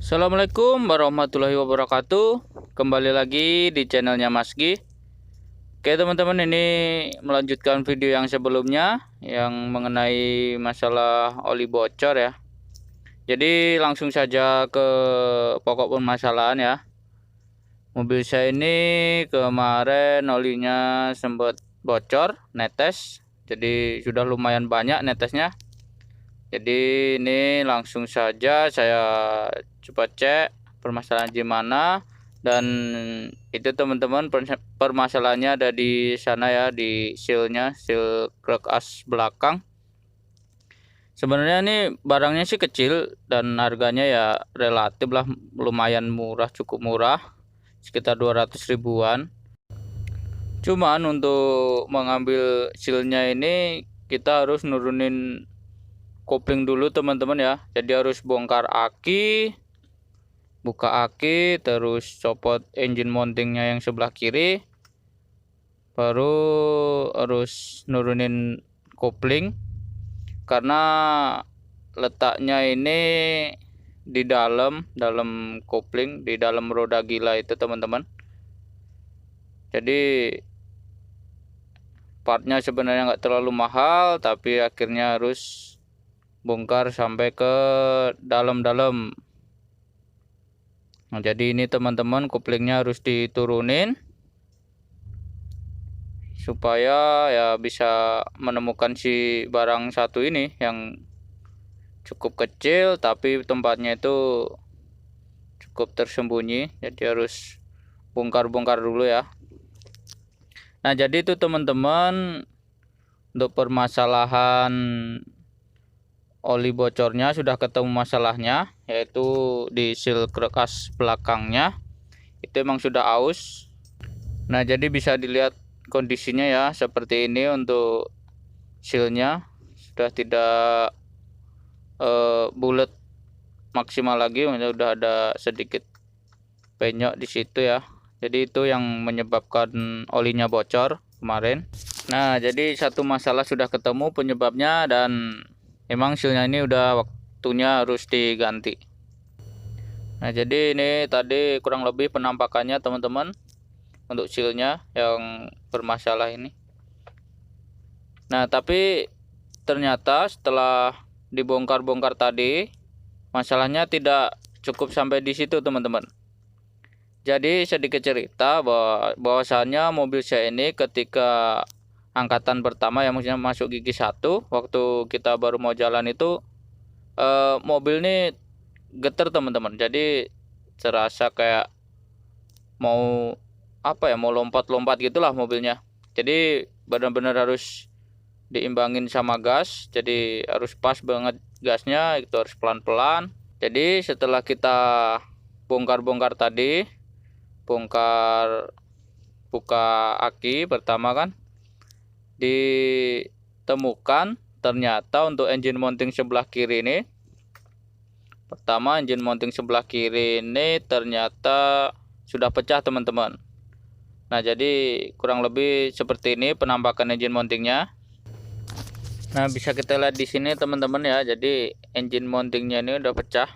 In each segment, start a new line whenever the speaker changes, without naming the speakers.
Assalamualaikum warahmatullahi wabarakatuh. Kembali lagi di channelnya Mas Gi. Oke teman-teman, ini melanjutkan video yang sebelumnya yang mengenai masalah oli bocor ya. Jadi langsung saja ke pokok permasalahan ya. Mobil saya ini kemarin olinya sempat bocor, netes. Jadi sudah lumayan banyak netesnya. Jadi ini langsung saja saya coba cek permasalahan di mana, dan itu teman-teman permasalahannya ada di sana ya, di sealnya, seal krek as belakang. Sebenarnya ini barangnya sih kecil dan harganya ya relatif lah lumayan murah, cukup murah, sekitar 200 ribuan. Cuman untuk mengambil sealnya ini kita harus nurunin kopling dulu teman-teman ya. Jadi harus bongkar aki, buka aki, terus copot engine mountingnya yang sebelah kiri, baru harus nurunin kopling karena letaknya ini di dalam kopling, di dalam roda gila itu teman-teman. Jadi partnya sebenarnya nggak terlalu mahal, tapi akhirnya harus bongkar sampai ke dalam-dalam. Nah, jadi ini teman-teman koplingnya harus diturunin supaya ya bisa menemukan si barang satu ini yang cukup kecil tapi tempatnya itu cukup tersembunyi. Jadi harus bongkar-bongkar dulu ya. Nah, jadi itu teman-teman untuk permasalahan oli bocornya sudah ketemu masalahnya, yaitu di seal krek as belakangnya itu emang sudah aus. Nah, jadi bisa dilihat kondisinya ya seperti ini. Untuk sealnya sudah tidak bulat maksimal lagi, udah ada sedikit penyok di situ ya. Jadi itu yang menyebabkan olinya bocor kemarin. Nah, jadi satu masalah sudah ketemu penyebabnya, dan emang sealnya ini udah waktunya harus diganti. Nah, jadi ini tadi kurang lebih penampakannya teman-teman untuk sealnya yang bermasalah ini. Nah, tapi ternyata setelah dibongkar-bongkar tadi, masalahnya tidak cukup sampai di situ teman-teman. Jadi sedikit cerita bahwasannya mobil saya ini ketika angkatan pertama yang maksudnya masuk gigi 1, waktu kita baru mau jalan itu mobil ini getar teman-teman. Jadi terasa kayak mau mau lompat-lompat gitulah mobilnya. Jadi benar-benar harus diimbangin sama gas. Jadi harus pas banget gasnya, itu harus pelan-pelan. Jadi setelah kita bongkar-bongkar tadi, bongkar buka aki pertama kan, ditemukan ternyata untuk engine mounting sebelah kiri ini, pertama engine mounting sebelah kiri ini ternyata sudah pecah teman-teman. Nah, jadi kurang lebih seperti ini penampakan engine mountingnya. Nah, bisa kita lihat di sini teman-teman ya. Jadi engine mountingnya ini udah pecah,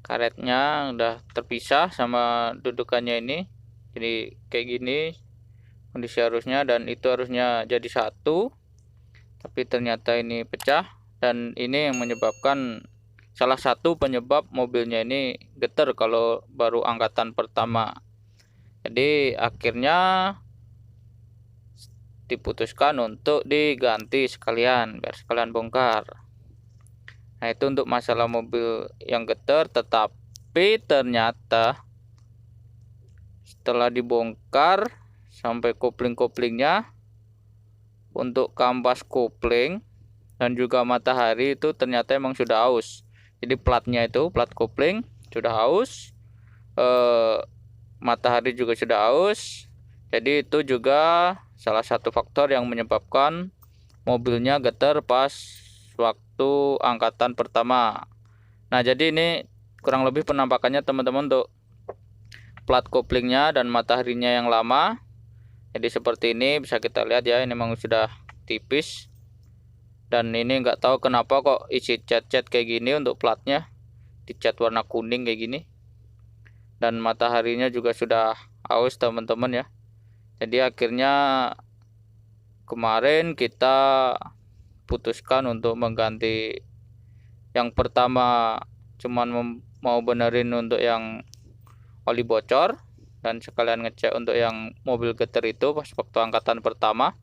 karetnya udah terpisah sama dudukannya ini. Jadi kayak gini kondisi harusnya, dan itu harusnya jadi satu, tapi ternyata ini pecah. Dan ini yang menyebabkan, salah satu penyebab mobilnya ini getar kalau baru angkatan pertama. Jadi akhirnya diputuskan untuk diganti sekalian, biar sekalian bongkar. Nah, itu untuk masalah mobil yang getar. Tetapi ternyata setelah dibongkar sampai kopling-koplingnya, untuk kampas kopling dan juga matahari itu ternyata emang sudah aus. Jadi platnya itu, plat kopling sudah aus, matahari juga sudah aus. Jadi itu juga salah satu faktor yang menyebabkan mobilnya getar pas waktu angkatan pertama. Nah, jadi ini kurang lebih penampakannya teman-teman untuk plat koplingnya dan mataharinya yang lama. Jadi seperti ini bisa kita lihat ya, ini memang sudah tipis. Dan ini nggak tahu kenapa kok isi cat-cat kayak gini untuk platnya. dicat warna kuning kayak gini. Dan mataharinya juga sudah aus teman-teman ya. Jadi akhirnya kemarin kita putuskan untuk mengganti yang pertama, cuman mau benerin untuk yang oli bocor, dan sekalian ngecek untuk yang mobil getar itu pas waktu angkatan pertama.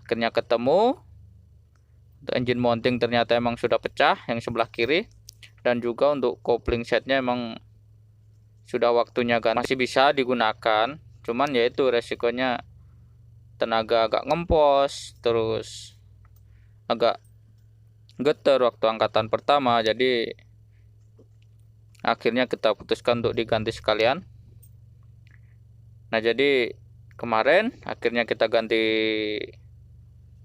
Akhirnya ketemu, untuk engine mounting ternyata emang sudah pecah yang sebelah kiri, dan juga untuk kopling setnya emang sudah waktunya ganti. Masih bisa digunakan, cuman ya itu resikonya tenaga agak ngempos, terus agak getar waktu angkatan pertama. Jadi akhirnya kita putuskan untuk diganti sekalian. Nah, jadi kemarin akhirnya kita ganti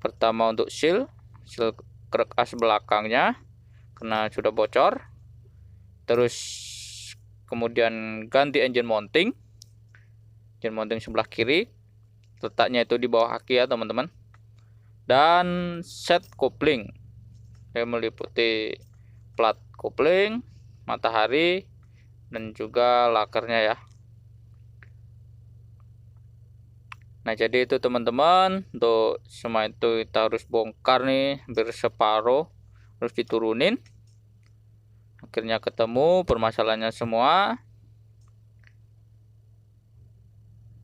pertama untuk seal krek as belakangnya karena sudah bocor. Terus kemudian ganti engine mounting sebelah kiri, letaknya itu di bawah aki ya teman-teman. Dan set kopling yang meliputi plat kopling, matahari, dan juga lakernya ya. Nah, jadi itu teman-teman, untuk semua itu kita harus bongkar nih, hampir separuh harus diturunin. Akhirnya ketemu permasalahannya semua.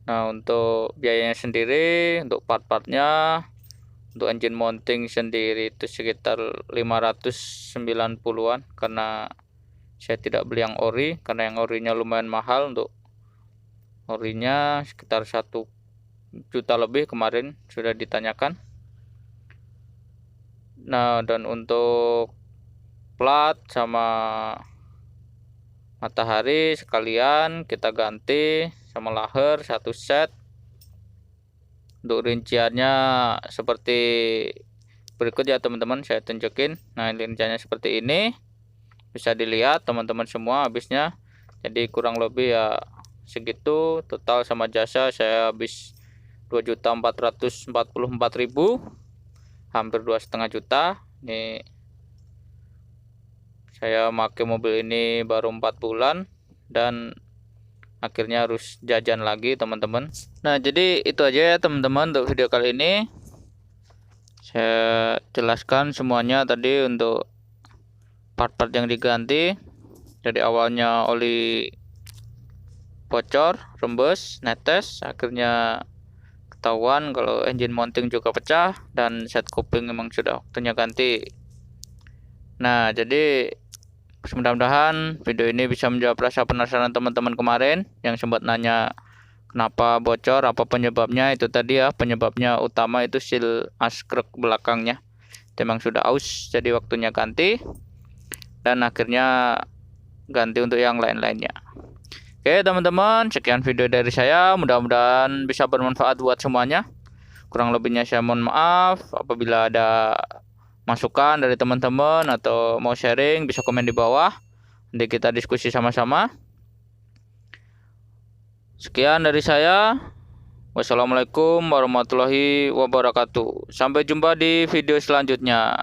Nah, untuk biayanya sendiri, untuk part-partnya, untuk engine mounting sendiri itu sekitar 590-an, karena saya tidak beli yang ori, karena yang orinya lumayan mahal. Untuk orinya sekitar 1 juta lebih kemarin sudah ditanyakan. Nah, dan untuk plat sama matahari sekalian kita ganti, sama laher 1 set. Untuk rinciannya seperti berikut ya teman-teman, saya tunjukin. Nah, rinciannya seperti ini, bisa dilihat teman-teman semua habisnya. Jadi kurang lebih ya segitu. Total sama jasa saya habis 2.444.000, hampir 2,5 juta. Ini saya pakai mobil ini baru 4 bulan dan akhirnya harus jajan lagi teman-teman. Nah, jadi itu aja ya teman-teman untuk video kali ini. Saya jelaskan semuanya tadi untuk part-part yang diganti. Jadi awalnya oli bocor, rembes, netes, akhirnya ketahuan kalau engine mounting juga pecah dan set kopling memang sudah waktunya ganti. Nah, jadi mudah-mudahan video ini bisa menjawab rasa penasaran teman-teman kemarin yang sempat nanya kenapa bocor, apa penyebabnya. Itu tadi ya, penyebabnya utama itu seal as krek belakangnya memang sudah aus, jadi waktunya ganti, dan akhirnya ganti untuk yang lain-lainnya. Oke teman-teman, sekian video dari saya, mudah-mudahan bisa bermanfaat buat semuanya. Kurang lebihnya saya mohon maaf. Apabila ada masukan dari teman-teman atau mau sharing, bisa komen di bawah, nanti kita diskusi sama-sama. Sekian dari saya, wassalamualaikum warahmatullahi wabarakatuh. Sampai jumpa di video selanjutnya.